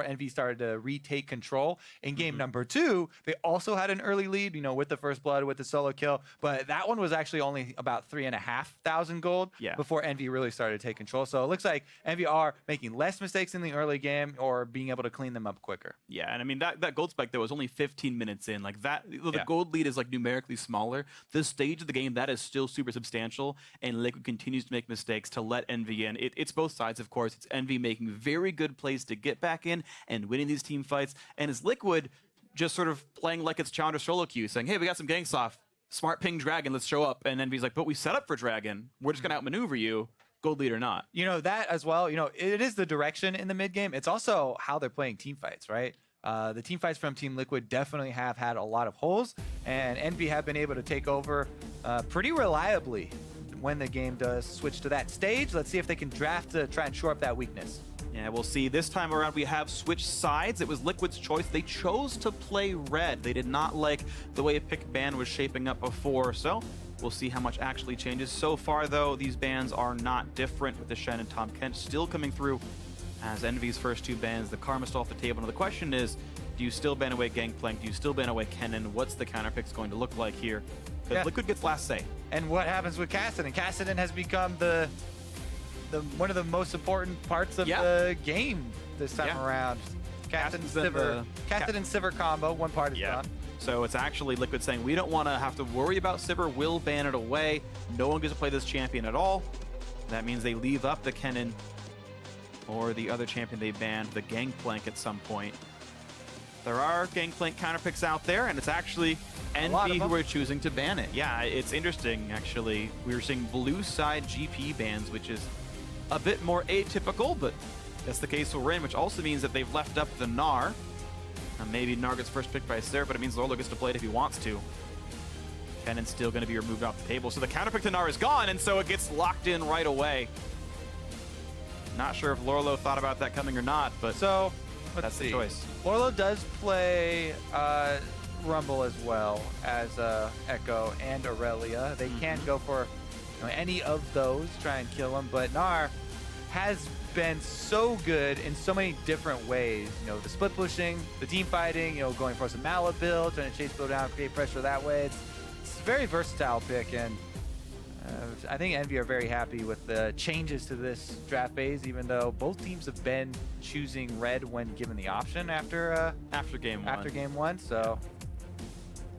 Envy started to retake control. In game number 2, they also had an early lead, with the first blood, with the solo kill, but that one was actually only about 3,500 gold before Envy really started to take control. So it looks like Envy are making less mistakes in the early game or being able to clean them up quicker. Yeah, and I mean, that gold spike, though, was only 15 minutes in. Like, that, the gold lead is, like, numerically smaller. This stage of the game, that is still super substantial, and Liquid continues to make mistakes to let Envy in. It's both sides, of course. It's Envy making very good plays to get back in and winning these team fights, and it's Liquid just sort of playing like it's Challenger solo queue, saying, hey, we got some ganks off. Smart ping Dragon, let's show up. And Envy's like, but we set up for Dragon. We're just going to outmaneuver you, gold lead or not. That as well, it is the direction in the mid game. It's also how they're playing team fights, right? The team fights from Team Liquid definitely have had a lot of holes, and Envy have been able to take over pretty reliably when the game does switch to that stage. Let's see if they can draft to try and shore up that weakness. Yeah, we'll see. This time around, we have switched sides. It was Liquid's choice. They chose to play red. They did not like the way a pick ban was shaping up before, so we'll see how much actually changes. So far, though, these bans are not different, with the Shen and Tom Kent still coming through as Envy's first 2 bans. The Karma still off the table. Now, the question is, do you still ban away Gangplank? Do you still ban away Kennen? What's the counter pick's going to look like here? Because Liquid gets last say. And what happens with Kassadin? Kassadin has become the one of the most important parts of the game this time around. Kassadin Sivir combo, one part is done. So it's actually Liquid saying, we don't want to have to worry about Sivir. We'll ban it away. No one gets to play this champion at all. That means they leave up the Kennen or the other champion they banned, the Gangplank, at some point. There are Gangplank counterpicks out there, and it's actually Envy who are choosing to ban it. Yeah, it's interesting, actually. We were seeing blue side GP bans, which is a bit more atypical, but that's the case we're in, which also means that they've left up the Gnar. Maybe Gnar gets first pick by Sarah, but it means Lolo gets to play it if he wants to. Kennen's still going to be removed off the table, so the counterpick to Gnar is gone, and so it gets locked in right away. Not sure if Lorlo thought about that coming or not, but so that's the choice. Lorlo does play Rumble as well as Echo and Aurelia. They can go for any of those, try and kill him, but Gnar has been so good in so many different ways. The split pushing, the team fighting, going for some Mala build, trying to chase build down, create pressure that way. It's a very versatile pick, and I think Envy are very happy with the changes to this draft phase, even though both teams have been choosing red when given the option after game one. So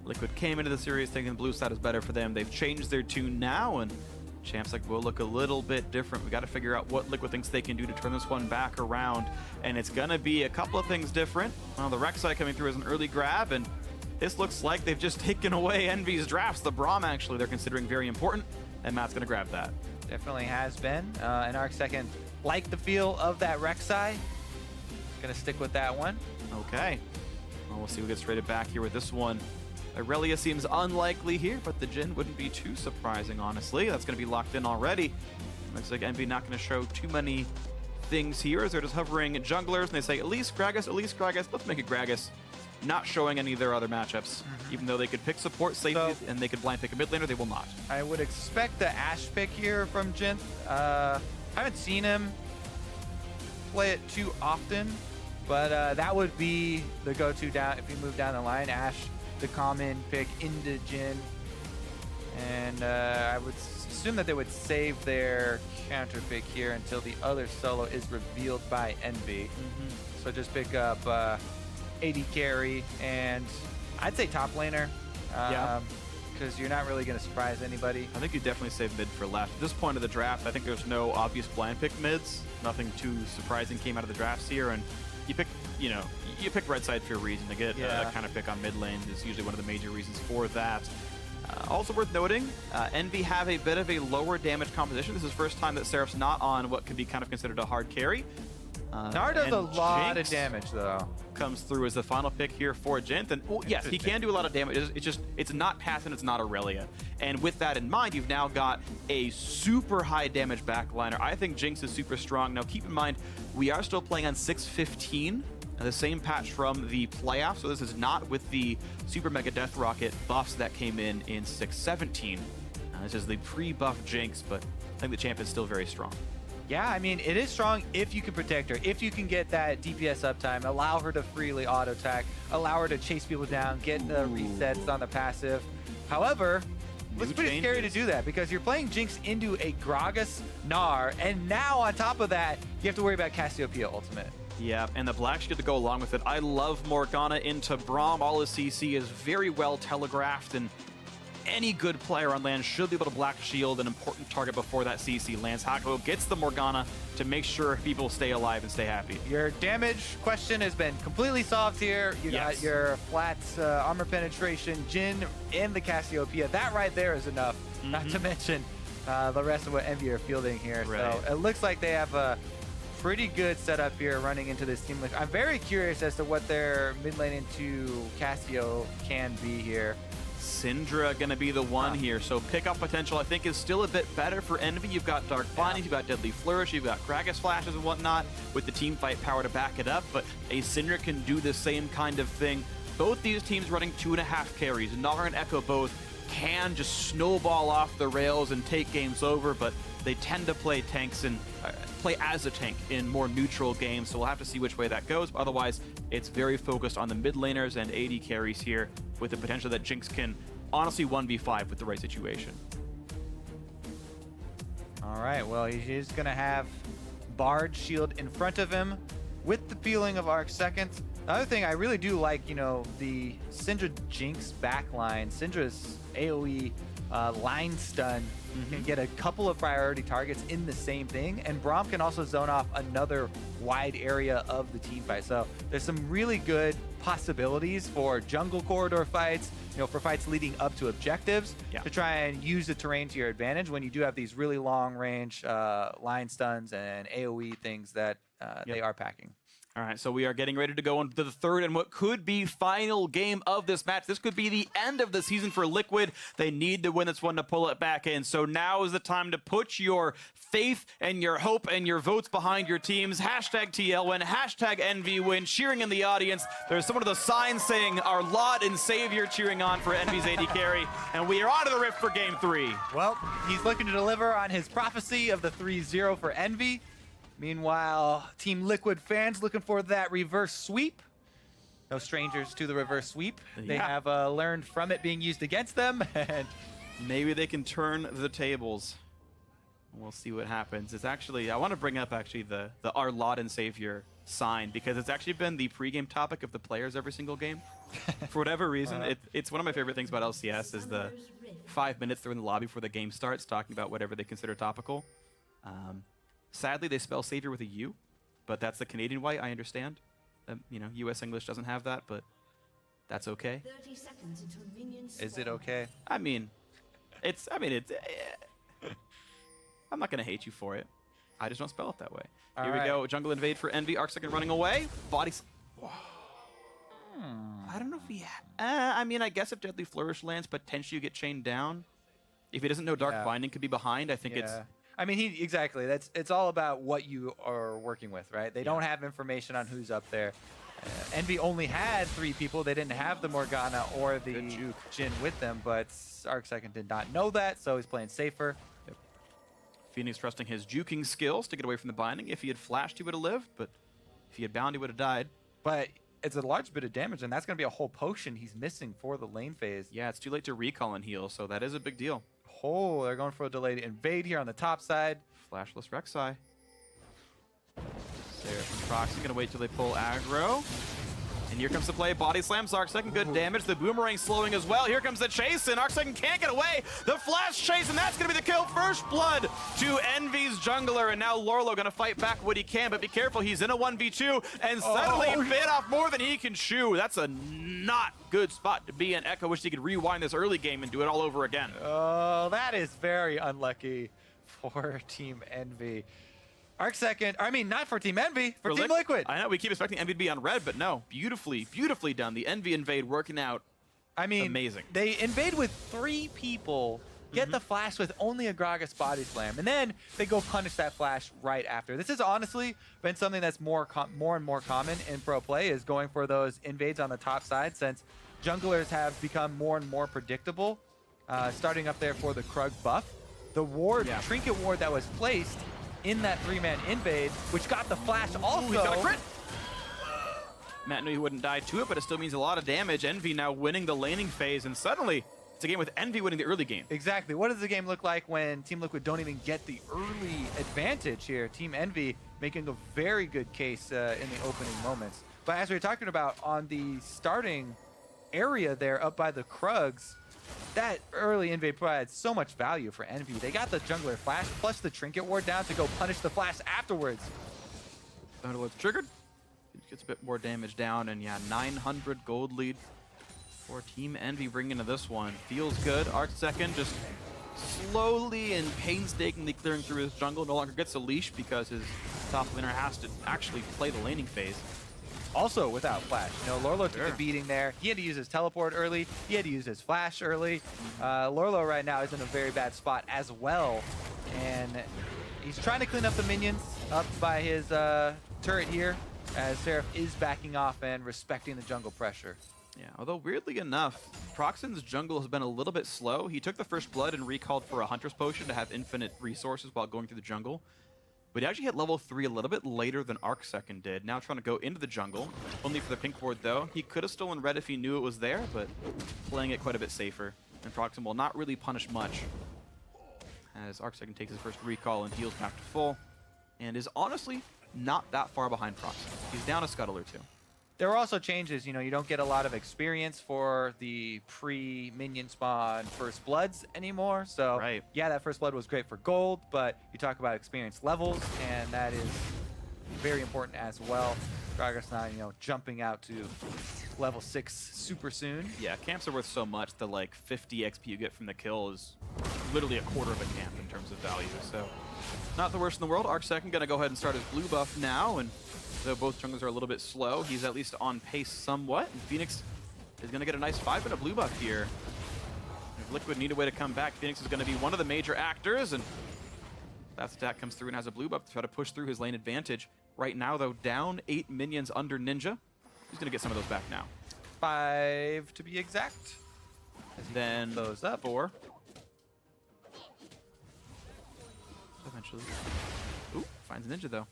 Liquid came into the series thinking the blue side is better for them. They've changed their tune now, and champs like will look a little bit different. We got to figure out what Liquid thinks they can do to turn this one back around, and it's gonna be a couple of things different. Well, the Rek'Sai coming through as an early grab, and this looks like they've just taken away Envy's drafts. The Braum, actually, they're considering very important, and Matt's gonna grab that. Definitely has been. And Arc second, like the feel of that Rek'Sai. Gonna stick with that one. Okay. Well, we'll see who gets traded back here with this one. Aurelia seems unlikely here, but the Jhin wouldn't be too surprising, honestly. That's going to be locked in already. Looks like Envy not going to show too many things here as they're just hovering junglers, and they say, at least Gragas, let's make it Gragas. Not showing any of their other matchups. Even though they could pick support safely and they could blind pick a mid laner, they will not. I would expect the Ashe pick here from Jhin. I haven't seen him play it too often, but that would be the go-to down if you move down the line. Ashe, the common pick into Jhin, and I would assume that they would save their counter pick here until the other solo is revealed by Envy. So just pick up AD carry, and I'd say top laner, because you're not really going to surprise anybody. I think you definitely save mid for left. At this point of the draft, I think there's no obvious blind pick mids. Nothing too surprising came out of the drafts here, and you pick, you pick red side for a reason. To get a kind of pick on mid lane is usually one of the major reasons for that. Also worth noting, Envy have a bit of a lower damage composition. This is the first time that Seraph's not on what could be kind of considered a hard carry. Gnar does a lot of damage, though. Comes through as the final pick here for Jhin. And yes, he can do a lot of damage. It's not passive, it's not Aurelia. And with that in mind, you've now got a super high damage backliner. I think Jinx is super strong. Now keep in mind, we are still playing on 6.15, the same patch from the playoffs. So this is not with the Super Mega Death Rocket buffs that came in 6.17. This is the pre-buff Jinx, but I think the champ is still very strong. Yeah, I mean, it is strong if you can protect her, if you can get that DPS uptime, allow her to freely auto-attack, allow her to chase people down, get the resets on the passive. However, it's pretty scary to do that because you're playing Jinx into a Gragas Gnar, and now on top of that, you have to worry about Cassiopeia ultimate. Yeah, and the Black Shield to go along with it. I love Morgana into Braum. All his CC is very well telegraphed, and any good player on land should be able to Black Shield an important target before that CC lands. Hako gets the Morgana to make sure people stay alive and stay happy. Your damage question has been completely solved here. You got your flat armor penetration, Jhin, and the Cassiopeia. That right there is enough, not to mention the rest of what Envy are fielding here. Right. So it looks like they have a pretty good setup here running into this team. I'm very curious as to what their mid lane into Cassio can be here. Syndra gonna be the one here, so pickup potential I think is still a bit better for Envy. You've got Dark Bindings, you've got Deadly Flourish, you've got Gragas Flashes and whatnot with the team fight power to back it up, but a Syndra can do the same kind of thing. Both these teams running 2.5 carries, Gnar and Echo both can just snowball off the rails and take games over, but they tend to play tanks and play as a tank in more neutral games, so we'll have to see which way that goes. But otherwise, it's very focused on the mid laners and AD carries here, with the potential that Jinx can honestly 1v5 with the right situation. All right, well, he's going to have Bard shield in front of him with the peeling of Arc Second. The other thing I really do like, you know, the Syndra Jinx backline. Syndra's AoE line stun can get a couple of priority targets in the same thing, and Braum can also zone off another wide area of the team fight. So there's some really good possibilities for jungle corridor fights, you know, for fights leading up to objectives, to try and use the terrain to your advantage when you do have these really long range line stuns and AoE things that they are packing. All right, so we are getting ready to go into the third and what could be final game of this match. This could be the end of the season for Liquid. They need to win this one to pull it back in. So now is the time to put your faith and your hope and your votes behind your teams. Hashtag TL win, hashtag Envy win, cheering in the audience. There's some of the signs saying our Lord and Savior cheering on for Envy's AD carry. And we are on to the rift for game 3. Well, he's looking to deliver on his prophecy of the 3-0 for Envy. Meanwhile, Team Liquid fans looking for that reverse sweep. No strangers to the reverse sweep. They have learned from it being used against them. And maybe they can turn the tables. We'll see what happens. It's actually, I want to bring up actually the Our Lord and Savior sign, because it's actually been the pregame topic of the players every single game. For whatever reason, it's one of my favorite things about LCS is the 5 minutes they're in the lobby before the game starts talking about whatever they consider topical. Sadly, they spell Savior with a U, but that's the Canadian way, I understand. You know, US English doesn't have that, but that's okay. 30 seconds until minions is it okay? I mean, it's I'm not going to hate you for it. I just don't spell it that way. Here we go. Jungle invade for Envy. Arc Second running away. Bodies. I don't know if he... I mean, I guess if Deadly Flourish lands, potentially you get chained down. If he doesn't know Dark Binding could be behind, I think it's... I mean, exactly. It's all about what you are working with, right? They don't have information on who's up there. Envy only had 3 people. They didn't have the Morgana or the Jhin with them, but Arc Second did not know that, so he's playing safer. Phoenix trusting his juking skills to get away from the binding. If he had flashed, he would have lived, but if he had bound, he would have died. But it's a large bit of damage, and that's going to be a whole potion he's missing for the lane phase. Yeah, it's too late to recall and heal, so that is a big deal. Oh, they're going for a delayed invade here on the top side. Flashless Rek'Sai. Seraphim Proxy gonna wait till they pull aggro. And here comes the play. Body slams Arc Second, good damage. The boomerang slowing as well. Here comes the chase, and Arc Second can't get away. The flash chase, and that's gonna be the kill. First blood to Envy's jungler, and now Lorlo gonna fight back what he can, but be careful, he's in a 1v2, and suddenly bit off more than he can chew. That's a not good spot to be in. Echo wished he could rewind this early game and do it all over again. Oh, that is very unlucky for Team Envy. Arc Second, I mean, not for Team Envy, for Team Liquid. I know, we keep expecting Envy to be on red, but no, beautifully, beautifully done. The Envy invade working out. I mean, amazing. They invade with 3 people, get the flash with only a Gragas body slam, and then they go punish that flash right after. This has honestly been something that's more and more common in pro play, is going for those invades on the top side, since junglers have become more and more predictable, starting up there for the Krug buff. The ward, trinket ward that was placed in that 3-man invade, which got the flash also. Ooh, he's got a crit! Matt knew he wouldn't die to it, but it still means a lot of damage. Envy now winning the laning phase, and suddenly it's a game with Envy winning the early game. Exactly. What does the game look like when Team Liquid don't even get the early advantage here? Team Envy making a very good case in the opening moments. But as we were talking about on the starting area there up by the Krugs, that early invade provided so much value for Envy. They got the jungler flash plus the trinket ward down to go punish the flash afterwards. Thunderbolt's triggered. It gets a bit more damage down, and yeah, 900 gold lead for Team Envy bringing into this one. Feels good. Arc second just slowly and painstakingly clearing through his jungle. No longer gets a leash because his top laner has to actually play the laning phase. Also without flash. You know, Lorlo took a beating there. He had to use his teleport early. He had to use his flash early. Lorlo right now is in a very bad spot as well. And he's trying to clean up the minions up by his turret here, as Seraph is backing off and respecting the jungle pressure. Yeah, although weirdly enough, Proxen's jungle has been a little bit slow. He took the first blood and recalled for a Hunter's Potion to have infinite resources while going through the jungle. But he actually hit level 3 a little bit later than Arcsecond did. Now trying to go into the jungle, only for the pink ward though. He could have stolen red if he knew it was there, but playing it quite a bit safer. And Proxen will not really punish much, as Arcsecond takes his first recall and heals back to full, and is honestly not that far behind Proxen. He's down a scuttle or two. There are also changes, you know, you don't get a lot of experience for the pre-minion spawn first bloods anymore. So Right. yeah, that first blood was great for gold, but you talk about experience levels, and that is very important as well. Gragas now, you know, jumping out to level 6 super soon. Yeah, camps are worth so much that like 50 XP you get from the kill is literally a quarter of a camp in terms of value. So not the worst in the world. Arcsecond gonna go ahead and start his blue buff now, and though both junglers are a little bit slow, he's at least on pace somewhat. And Phoenix is going to get a nice 5-minute blue buff here. If Liquid need a way to come back, Phoenix is going to be one of the major actors, and that attack comes through and has a blue buff to try to push through his lane advantage. Right now, though, down 8 minions under Ninja. He's going to get some of those back now. 5 to be exact. Then Those up. 4. Eventually. Ooh, finds Ninja, though.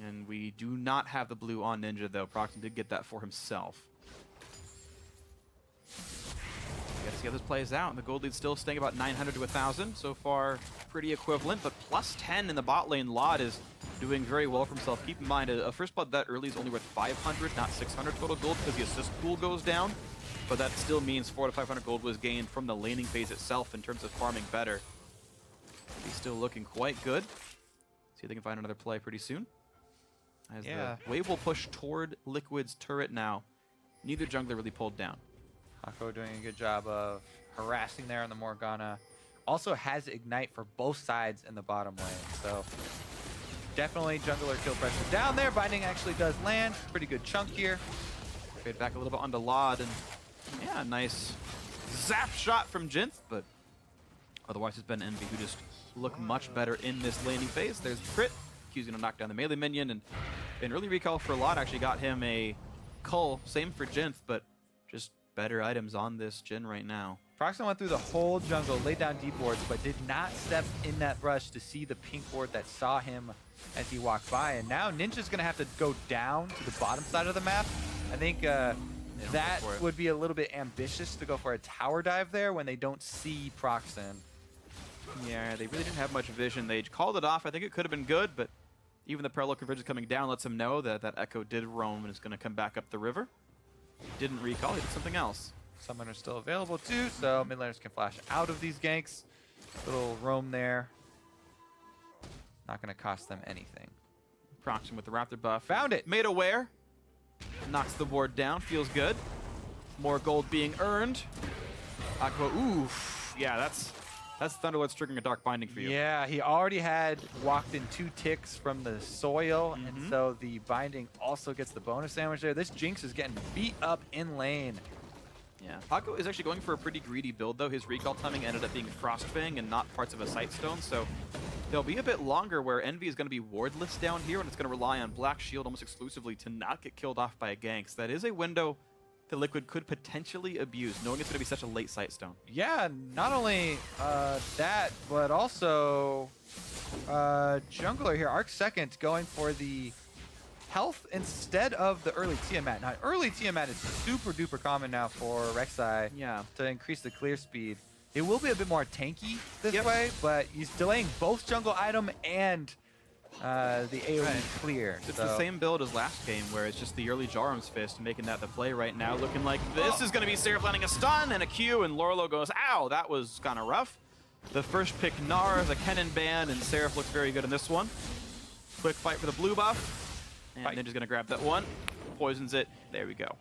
And we do not have the blue on Ninja, though. Proxen did get that for himself. We gotta see how this plays out. And the gold lead's still staying about 900 to 1,000. So far, pretty equivalent. But plus 10 in the bot lane. Lod is doing very well for himself. Keep in mind, a first blood that early is only worth 500, not 600 total gold, because the assist pool goes down. But that still means 400 to 500 gold was gained from the laning phase itself in terms of farming better. He's still looking quite good. See if they can find another play pretty soon. As the wave will push toward Liquid's turret now. Neither jungler really pulled down. Hako doing a good job of harassing there on the Morgana. Also has Ignite for both sides in the bottom lane. So definitely jungler kill pressure down there. Binding actually does land. Pretty good chunk here. Fade back a little bit onto Lod, and yeah, nice zap shot from Jinth, but otherwise it's been Envy who just look much better in this laning phase. There's the crit. Q's gonna knock down the melee minion, and an early recall for Lod actually got him a cull. Same for Jinth, but just better items on this Jhin right now. Proxen went through the whole jungle, laid down deep wards, but did not step in that rush to see the pink ward that saw him as he walked by. And now Ninja's gonna have to go down to the bottom side of the map. I think that would be a little bit ambitious to go for a tower dive there when they don't see Proxen. Yeah, they really didn't have much vision. They called it off. I think it could have been good, but even the parallel convergence coming down lets him know that that Echo did roam and is going to come back up the river. Didn't recall, he did something else. Summoners still available too, so mid laners can flash out of these ganks. Little roam there. Not going to cost them anything. Proxen with the Raptor buff. Found it! Made aware. Knocks the board down, feels good. More gold being earned. Aqua, oof. Yeah, that's Thunderlord's triggering a Dark Binding for you. Yeah, he already had walked in 2 ticks from the soil, and so the binding also gets the bonus sandwich there. This Jinx is getting beat up in lane. Yeah, Paco is actually going for a pretty greedy build, though. His recall timing ended up being Frostfang and not parts of a Sightstone, so there'll be a bit longer where Envy is going to be wardless down here, and it's going to rely on Black Shield almost exclusively to not get killed off by a gank. So that is a window that Liquid could potentially abuse, knowing it's going to be such a late sight stone. Yeah, not only that, but also jungler here, Arc second, going for the health instead of the early Tiamat. Now, early Tiamat is super duper common now for Rek'Sai to increase the clear speed. It will be a bit more tanky this way, but he's delaying both jungle item and the AoE clear. It's the same build as last game, where it's just the early Jarum's Fist, making that the play right now, looking like this is going to be Seraph landing a stun and a Q, and Lorlo goes, ow, that was kind of rough. The first pick Gnar, the Kennen ban, and Seraph looks very good in this one. Quick fight for the blue buff, and Ninja's going to grab that one, poisons it, there we go.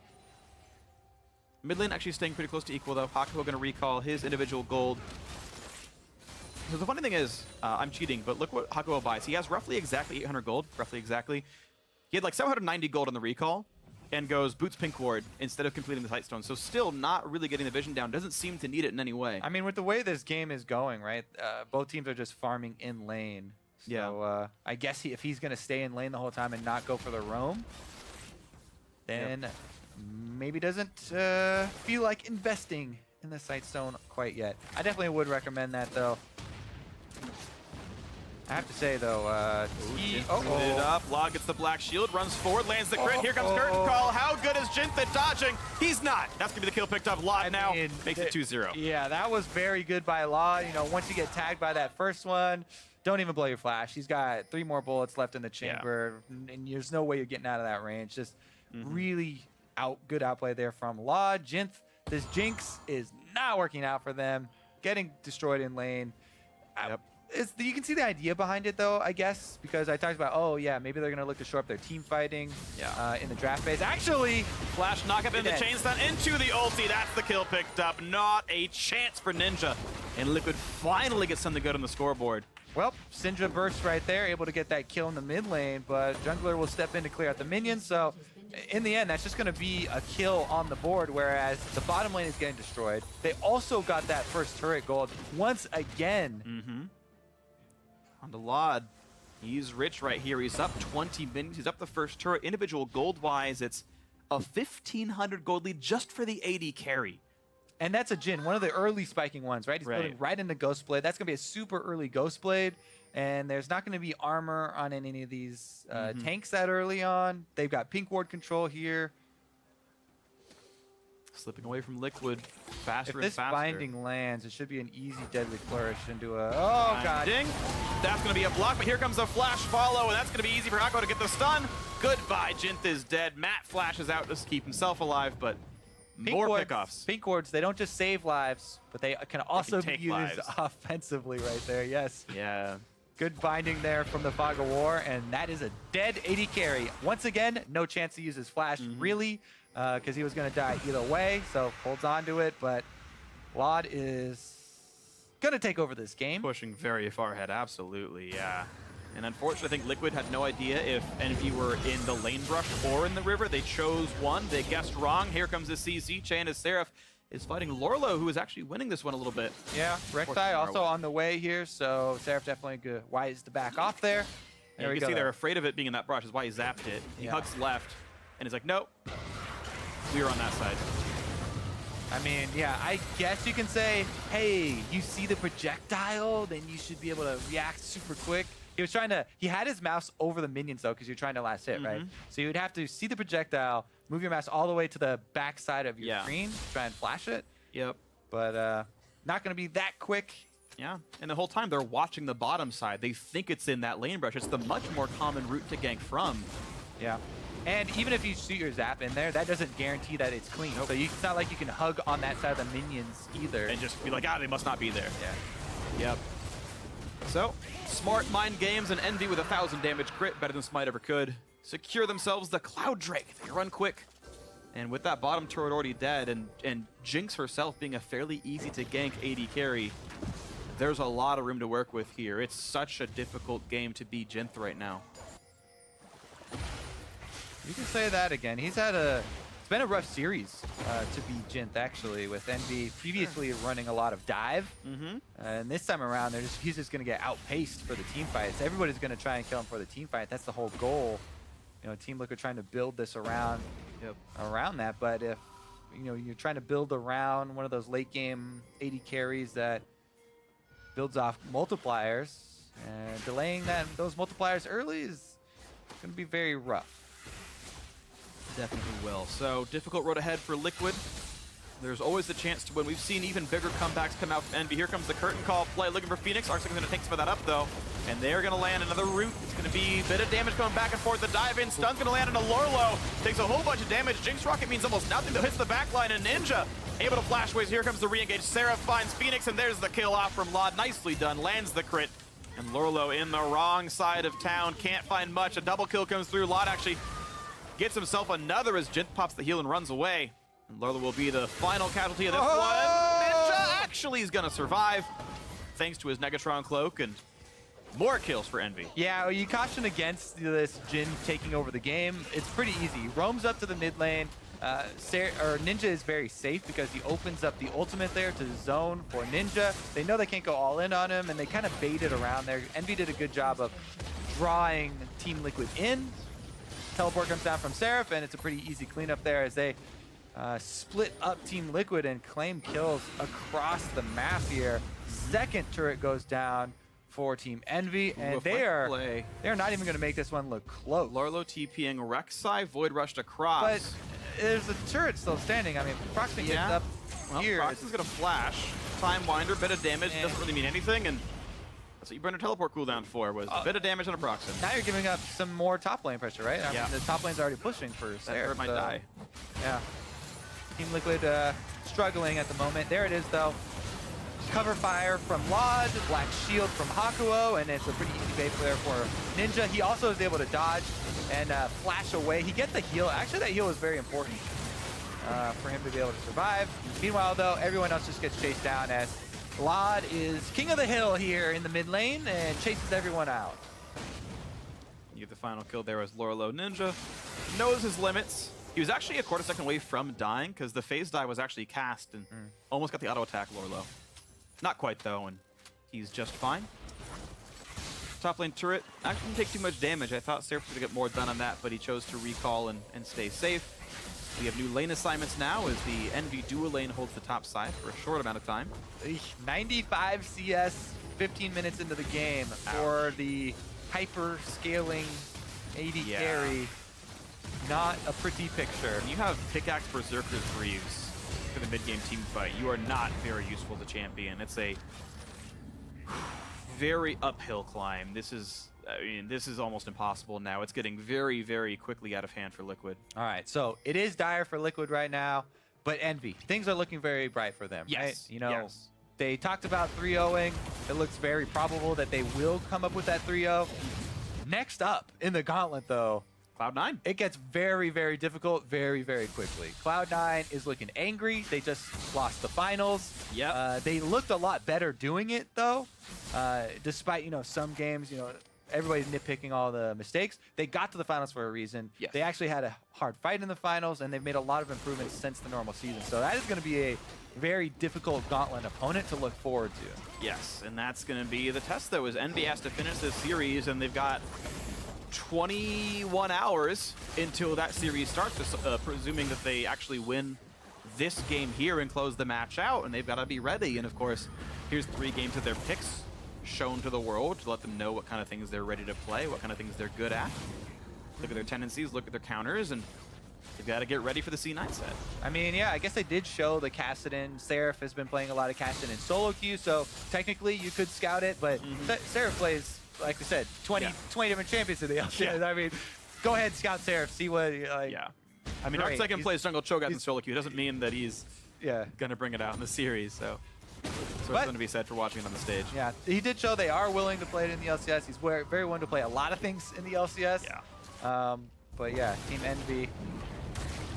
Mid lane actually staying pretty close to equal though. Hakuho going to recall his individual gold. So the funny thing is, I'm cheating, but look what Hakuho buys. He has roughly exactly 800 gold, roughly exactly. He had like 790 gold on the recall, and goes Boots Pink Ward instead of completing the Sightstone. So still not really getting the vision down. Doesn't seem to need it in any way. I mean, with the way this game is going, right? Both teams are just farming in lane. So I guess if he's going to stay in lane the whole time and not go for the roam, then maybe doesn't feel like investing in the Sightstone quite yet. I definitely would recommend that though. I have to say though, it up. Log gets the black shield, runs forward, lands the crit. Here comes Curtain Call. How good is Jinth at dodging? He's not. That's gonna be the kill picked up. Log now makes it 2-0. Yeah, that was very good by Law. You know, once you get tagged by that first one, don't even blow your flash. He's got 3 more bullets left in the chamber, and there's no way you're getting out of that range. Just really good outplay there from Law. Jinth, this Jinx is not working out for them. Getting destroyed in lane. You can see the idea behind it though, I guess, because I talked about, oh yeah, maybe they're gonna look to shore up their team fighting in the draft phase. Actually, flash knock up in the chain stun into the ulti. That's the kill picked up. Not a chance for Ninja. And Liquid finally gets something good on the scoreboard. Well, Syndra bursts right there, able to get that kill in the mid lane, but Jungler will step in to clear out the minions. So in the end, that's just going to be a kill on the board, whereas the bottom lane is getting destroyed. They also got that first turret gold once again. On the Lod, he's rich right here. He's up 20 minions. He's up the first turret. Individual gold-wise, it's a 1,500 gold lead just for the AD carry. And that's a Jhin, one of the early spiking ones, right? He's building right into Ghostblade. That's going to be a super early Ghostblade. And there's not going to be armor on any of these tanks that early on. They've got Pink Ward control here. Slipping away from Liquid faster and faster. If this binding lands, it should be an easy deadly flourish into a... Oh, God. Ding. That's going to be a block, but here comes a flash follow, and that's going to be easy for Hakuho to get the stun. Goodbye, Jinth is dead. Matt flashes out to keep himself alive, but more pickoffs. Pink Wards, they don't just save lives, but they can also be used offensively right there, yes. Yeah. Good binding there from the Fog of War, and that is a dead AD carry. Once again, no chance to use his flash, really, because he was going to die either way, so holds on to it, but Laud is going to take over this game. Pushing very far ahead, absolutely, yeah. And unfortunately, I think Liquid had no idea if Envy were in the lane brush or in the river. They chose one. They guessed wrong. Here comes the CZ chain as Seraph is fighting Lorlo, who is actually winning this one a little bit. Yeah, Rek'Sai also on the way here, so Seraph definitely good. Wise to back off there. You can see they're afraid of it being in that brush. Is why he zapped it. He hugs left, and he's like, nope, we were on that side. I mean, yeah, I guess you can say, hey, you see the projectile, then you should be able to react super quick. He had his mouse over the minions though, because you're trying to last hit, right? So you would have to see the projectile, move your mouse all the way to the back side of your screen, try and flash it. Yep. But not gonna be that quick. Yeah, and the whole time they're watching the bottom side. They think it's in that lane brush. It's the much more common route to gank from. Yeah. And even if you shoot your zap in there, that doesn't guarantee that it's clean. So it's not like you can hug on that side of the minions either. And just be like, they must not be there. Yeah. Yep. So, smart mind games and Envy with 1,000 damage crit, better than Smite ever could. Secure themselves the Cloud Drake. They run quick. And with that bottom turret already dead, and Jinx herself being a fairly easy to gank AD carry, there's a lot of room to work with here. It's such a difficult game to beat Jinth right now. You can say that again. It's been a rough series to beat Jinth, actually, with Envy previously running a lot of dive. And this time around, he's just going to get outpaced for the team fights. Everybody's going to try and kill him for the team fight. That's the whole goal. You know, Team Liquid trying to build this around that. But if you're trying to build around one of those late game 80 carries that builds off multipliers, and delaying those multipliers early is going to be very rough. Definitely will. So difficult road ahead for Liquid. There's always the chance to win. We've seen even bigger comebacks come out from Envy. Here comes the curtain call play looking for Phoenix. Arctic's going to take some of that up though. And they're going to land another root. It's going to be a bit of damage going back and forth. The dive in. Stun's going to land on a Lorlo. Takes a whole bunch of damage. Jinx Rocket means almost nothing though. Hits the backline and Ninja able to flash ways. Here comes the re-engage. Seraph finds Phoenix and there's the kill off from Laud. Nicely done. Lands the crit. And Lorlo in the wrong side of town. Can't find much. A double kill comes through. Laud actually gets himself another as Jint pops the heal and runs away. And Lorlo will be the final casualty of this one. Ninja actually is going to survive thanks to his Negatron cloak and more kills for Envy. Yeah, you caution against this Jin taking over the game. It's pretty easy. He roams up to the mid lane. Ninja is very safe because he opens up the ultimate there to the zone for Ninja. They know they can't go all in on him, and they kind of bait it around there. Envy did a good job of drawing Team Liquid in. Teleport comes down from Seraph, and it's a pretty easy cleanup there as they split up Team Liquid and claim kills across the map here. Second turret goes down for Team Envy, and they're not even going to make this one look close. Lorlo TPing Rek'Sai, Void rushed across. But there's a turret still standing. I mean, Proxima gets up here. Proxy's going to flash. Time Winder, bit of damage, doesn't really mean anything, and that's what you burn a teleport cooldown for, was a bit of damage on a Proxy. Now you're giving up some more top lane pressure, right? I Yeah. mean, the top lane's already pushing for That Seraph. turret might die. Yeah. Team Liquid struggling at the moment. There it is, though. Cover fire from Laud, Black Shield from Hakuo, and it's a pretty easy bait there for Ninja. He also is able to dodge and flash away. He gets the heal. Actually, that heal is very important for him to be able to survive. Meanwhile, though, everyone else just gets chased down as Laud is king of the hill here in the mid lane and chases everyone out. You get the final kill there as Lorlo. Ninja knows his limits. He was actually a quarter second away from dying because the phase die was actually cast and almost got the auto attack Lorlo. Not quite though, and he's just fine. Top lane turret actually didn't take too much damage. I thought Seraph was going to get more done on that, but he chose to recall and stay safe. We have new lane assignments now as the Envy dual lane holds the top side for a short amount of time. 95 CS, 15 minutes into the game for the hyper scaling 80 carry. Not a pretty picture. When you have Pickaxe Berserker Greaves for the mid-game team fight, you are not very useful as a champion. It's a very uphill climb. This is almost impossible now. It's getting very, very quickly out of hand for Liquid. All right, so it is dire for Liquid right now, but Envy, things are looking very bright for them. Right? You know, they talked about 3-0ing. It looks very probable that they will come up with that 3-0. Next up in the gauntlet, though, Cloud9. It gets very, very difficult very, very quickly. Cloud9 is looking angry. They just lost the finals. They looked a lot better doing it, though, despite, some games, everybody nitpicking all the mistakes. They got to the finals for a reason. They actually had a hard fight in the finals, and they've made a lot of improvements since the normal season. So that is going to be a very difficult gauntlet opponent to look forward to. Yes, and that's going to be the test, though, is Envy has to finish this series, and they've got 21 hours until that series starts, presuming that they actually win this game here and close the match out, and they've got to be ready. And of course, here's 3 games of their picks shown to the world to let them know what kind of things they're ready to play, what kind of things they're good at. Look at their tendencies, look at their counters, and they've got to get ready for the C9 set. I mean, yeah, I guess they did show the Kassadin. Seraph has been playing a lot of Kassadin solo queue, so technically you could scout it, but Seraph plays, like we said, 20 different champions in the LCS. I mean, go ahead, scout Seraph, see what, I mean, our second plays jungle cho'Gath in solo queue. Doesn't mean that he's going to bring it out in the series, so it's something to be said for watching it on the stage. Yeah, he did show they are willing to play it in the LCS. He's very willing to play a lot of things in the LCS. But yeah, Team Envy,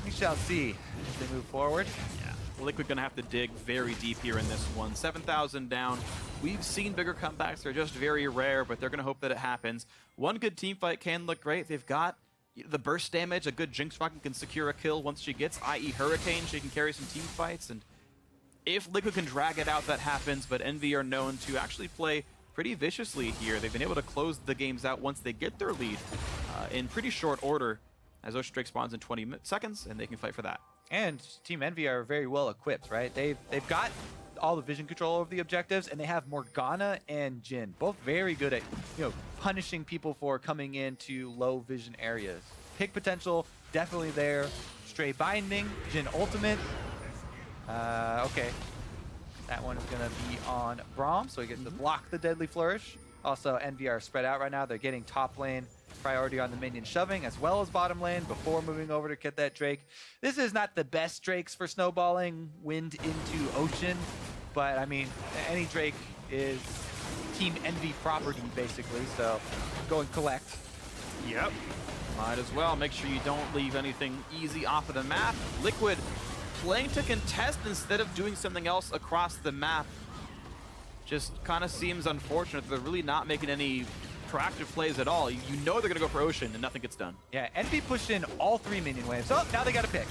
we shall see as they move forward. Liquid gonna have to dig very deep here in this one. 7,000 down. We've seen bigger comebacks. They're just very rare, but they're gonna hope that it happens. One good team fight can look great. They've got the burst damage. A good Jinx Rocket can secure a kill once she gets, i.e. Hurricane. She can carry some team fights, and if Liquid can drag it out, that happens. But Envy are known to actually play pretty viciously here. They've been able to close the games out once they get their lead in pretty short order, as Ocean Drake spawns in 20 seconds, and they can fight for that. And Team Envy are very well equipped, right? They've got all the vision control over the objectives, and they have Morgana and Jhin, both very good at punishing people for coming into low vision areas. Pick potential definitely there. Stray binding, Jhin ultimate. Okay, that one is gonna be on Braum, so he gets to block the deadly flourish. Also, Envy are spread out right now. They're getting top lane priority on the minion shoving as well as bottom lane before moving over to get that Drake. This is not the best Drakes for snowballing wind into ocean, but I mean, any Drake is Team Envy property basically, so go and collect. Yep. Might as well make sure you don't leave anything easy off of the map. Liquid playing to contest instead of doing something else across the map. Just kind of seems unfortunate. They're really not making any proactive plays at all. You know they're going to go for Ocean and nothing gets done. Yeah, Envy pushed in all 3 minion waves. Oh, now they got to pick.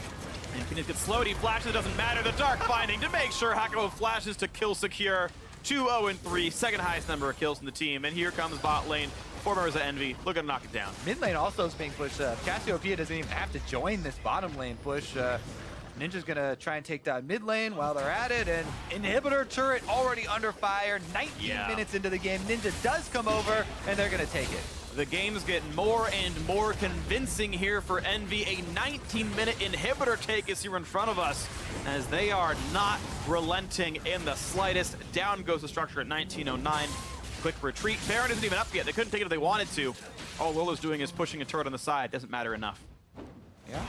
And Phoenix gets slowed. He flashes. It doesn't matter. The Dark Binding to make sure Hakuho flashes to kill secure. 2-0-3. Second highest number of kills in the team. And here comes bot lane. 4 members of Envy. Look at knock it down. Mid lane also is being pushed up. Cassiopeia doesn't even have to join this bottom lane push. Ninja's gonna try and take down mid lane while they're at it, and inhibitor turret already under fire. 19 minutes into the game, Ninja does come over, and they're gonna take it. The game's getting more and more convincing here for Envy. A 19-minute inhibitor take is here in front of us, as they are not relenting in the slightest. Down goes the structure at 1909. Quick retreat. Baron isn't even up yet. They couldn't take it if they wanted to. All Lolo's doing is pushing a turret on the side. Doesn't matter enough. Yeah,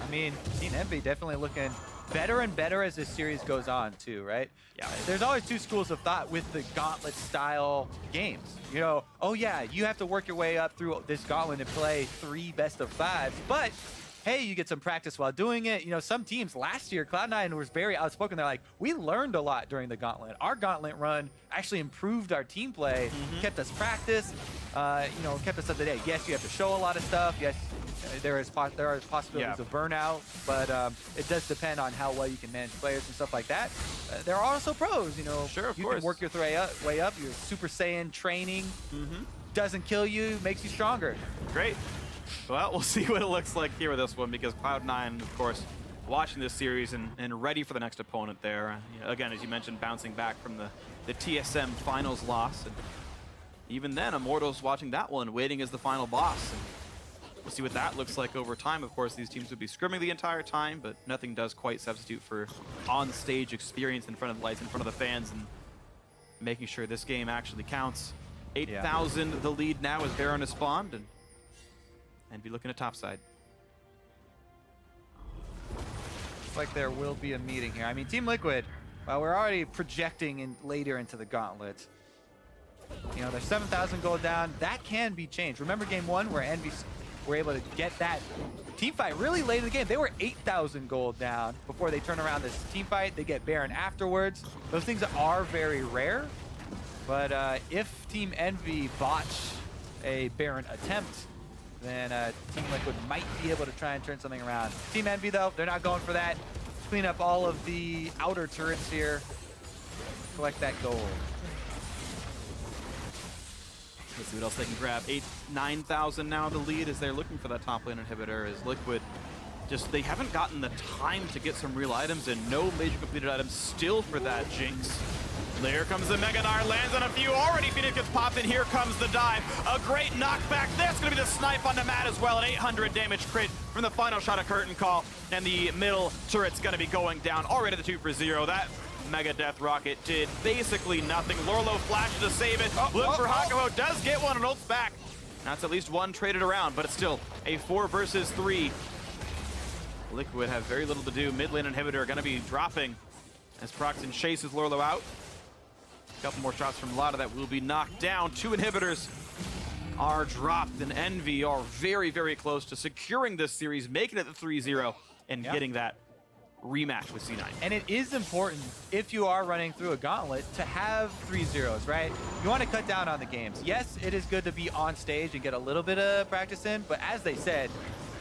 I mean, Team Envy definitely looking better and better as this series goes on too, right? Yeah. There's always 2 schools of thought with the gauntlet style games. Oh yeah, you have to work your way up through this gauntlet and play 3 best of 5s, but hey, you get some practice while doing it. Some teams last year, Cloud9 was very outspoken. They're like, we learned a lot during the gauntlet. Our gauntlet run actually improved our team play, kept us practice, kept us up to date. Yes, you have to show a lot of stuff. Yes, there are possibilities of burnout, but it does depend on how well you can manage players and stuff like that. There are also pros, Sure, of you course. can work your way up. Your Super Saiyan training doesn't kill you, makes you stronger. Great. Well, we'll see what it looks like here with this one, because Cloud9, of course, watching this series and ready for the next opponent there. Again, as you mentioned, bouncing back from the TSM finals loss. And even then, Immortals watching that one, waiting as the final boss. And we'll see what that looks like over time. Of course, these teams would be scrimming the entire time, but nothing does quite substitute for on-stage experience in front of the lights, in front of the fans, and making sure this game actually counts. 8,000 the lead now as Baron has spawned, and be looking at topside. Looks like there will be a meeting here. I mean, Team Liquid, well, we're already projecting later into the gauntlet. They're 7,000 gold down. That can be changed. Remember game 1 where Envy were able to get that team fight really late in the game? They were 8,000 gold down before they turn around this team fight. They get Baron afterwards. Those things are very rare. But if Team Envy botch a Baron attempt, then Team Liquid might be able to try and turn something around. Team Envy, though, they're not going for that. Clean up all of the outer turrets here. Collect that gold. Let's see what else they can grab. 9,000 now in the lead as they're looking for that top lane inhibitor. As Liquid, they haven't gotten the time to get some real items, and no major completed items still for that Jinx. There comes the Mega Gnar, lands on a few. Already Phoenix gets popped in. Here comes the dive. A great knockback. That's going to be the snipe onto Matt as well. An 800 damage crit from the final shot of Curtain Call. And the middle turret's going to be going down already at the 2 for 0. That Mega Death Rocket did basically nothing. Lorlo flashes to save it. Look for Hakuho. Does get one and ults back. That's at least one traded around, but it's still a 4 versus 3. Liquid have very little to do. Mid lane inhibitor going to be dropping as Proxen chases Lorlo out. A couple more shots from Lotta that will be knocked down. 2 inhibitors are dropped, and Envy are very, very close to securing this series, making it the 3-0, and getting that rematch with C9. And it is important, if you are running through a gauntlet, to have 3-0s, right? You want to cut down on the games. Yes, it is good to be on stage and get a little bit of practice in, but as they said,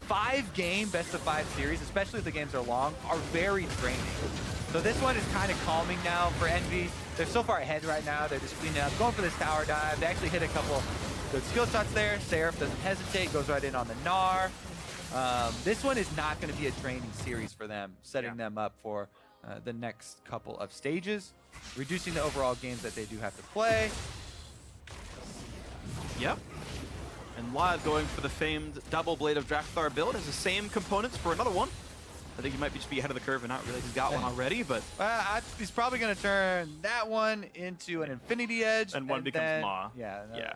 5-game best of 5 series, especially if the games are long, are very draining. So this one is kind of calming now for Envy. They're so far ahead right now. They're just cleaning up, going for this tower dive. They actually hit a couple good skill shots there. Seraph doesn't hesitate, goes right in on the Gnar. This one is not going to be a draining series for them, setting them up for the next couple of stages, reducing the overall games that they do have to play. Yep. And Lod going for the famed double Blade of Drakthar build has the same components for another one. I think he might just be ahead of the curve and not realize he's got one already, but... He's probably going to turn that one into an Infinity Edge. And one becomes Maw. Yeah. Yeah.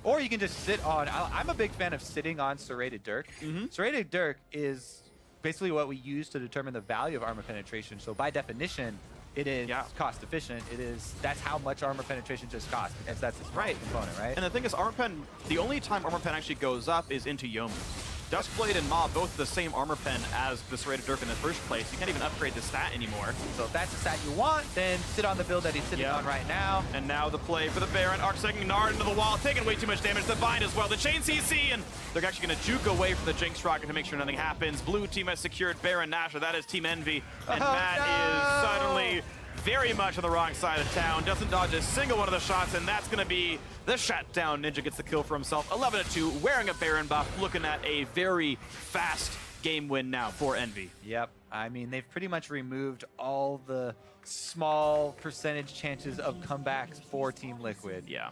Or you can just sit on... I'm a big fan of sitting on Serrated Dirk. Serrated Dirk is basically what we use to determine the value of armor penetration. So by definition, it is cost efficient. That's how much armor penetration just costs, because that's the component, right? And the thing is, armor pen, the only time armor pen actually goes up is into Yomu. Duskblade and Maw both the same armor pen as the Serrated Dirk in the first place. You can't even upgrade the stat anymore. So if that's the stat you want, then sit on the build that he's sitting on right now. And now the play for the Baron. Arc second Nard into the wall, taking way too much damage. The Bind as well. The Chain CC, and they're actually going to juke away from the Jinx Rocket to make sure nothing happens. Blue team has secured Baron Nashor. That is Team Envy. And Matt is suddenly very much on the wrong side of town. Doesn't dodge a single one of the shots, and that's going to be the shutdown. Ninja gets the kill for himself. 11-2, wearing a Baron buff, looking at a very fast game win now for Envy. Yep. I mean, they've pretty much removed all the small percentage chances of comebacks for Team Liquid. Yeah.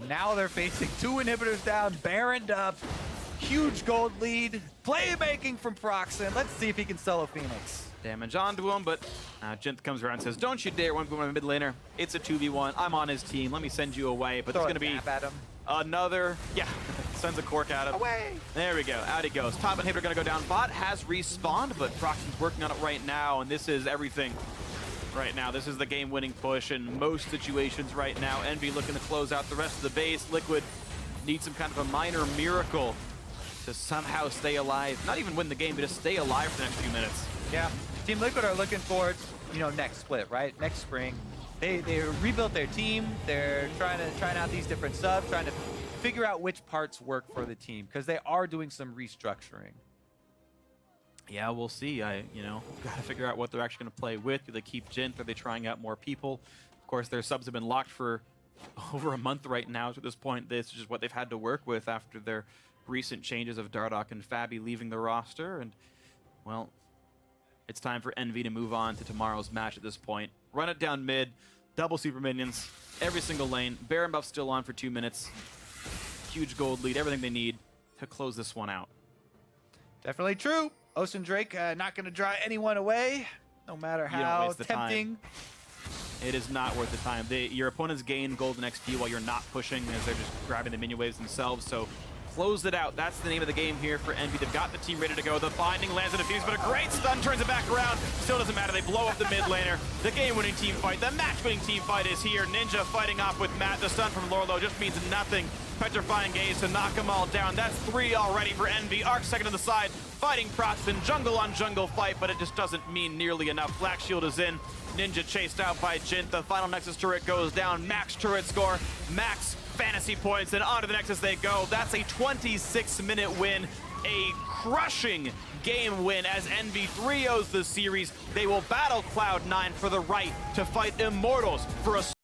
Now they're facing 2 inhibitors down, Baroned up, huge gold lead, playmaking from Proxen. Let's see if he can solo Phoenix. Damage onto him, but Jint comes around and says, don't you dare one go my mid laner. It's a 2v1. I'm on his team. Let me send you away. But there's going to be at him. Another, sends a cork at him. Away. There we go. Out he goes. Top inhibitor going to go down. Bot has respawned, but Proxy's working on it right now, and this is everything right now. This is the game-winning push in most situations right now. Envy looking to close out the rest of the base. Liquid needs some kind of a minor miracle to somehow stay alive. Not even win the game, but just stay alive for the next few minutes. Yeah. Team Liquid are looking forward, next split, right? Next spring. They rebuilt their team. They're trying out these different subs, trying to figure out which parts work for the team, because they are doing some restructuring. Yeah, we'll see. Got to figure out what they're actually going to play with. Do they keep Jint? Are they trying out more people? Of course, their subs have been locked for over a month right now. So at this point, this is just what they've had to work with after their recent changes of Dardoch and Fabi leaving the roster. And, well, it's time for Envy to move on to tomorrow's match at this point. Run it down mid, double super minions, every single lane. Baron buff still on for 2 minutes. Huge gold lead, everything they need to close this one out. Definitely true. Ocean Drake not going to draw anyone away, no matter how tempting. It is not worth the time. Your opponents gain golden XP while you're not pushing, as they're just grabbing the minion waves themselves. So close it out. That's the name of the game here for Envy. They've got the team ready to go. The binding lands in a fuse, but a great stun turns it back around. Still doesn't matter. They blow up the mid laner. The game-winning team fight, the match-winning team fight is here. Ninja fighting off with Matt. The stun from Lorlo just means nothing. Petrifying gaze to knock them all down. That's 3 already for Envy. Arc second to the side, fighting Proxen. Jungle on jungle fight, but it just doesn't mean nearly enough. Black Shield is in. Ninja chased out by Jint. The final Nexus turret goes down. Max turret score, max fantasy points, and onto the Nexus they go. That's a 26-minute win. A crushing game win as Envy 3-0s the series. They will battle Cloud9 for the right to fight Immortals for a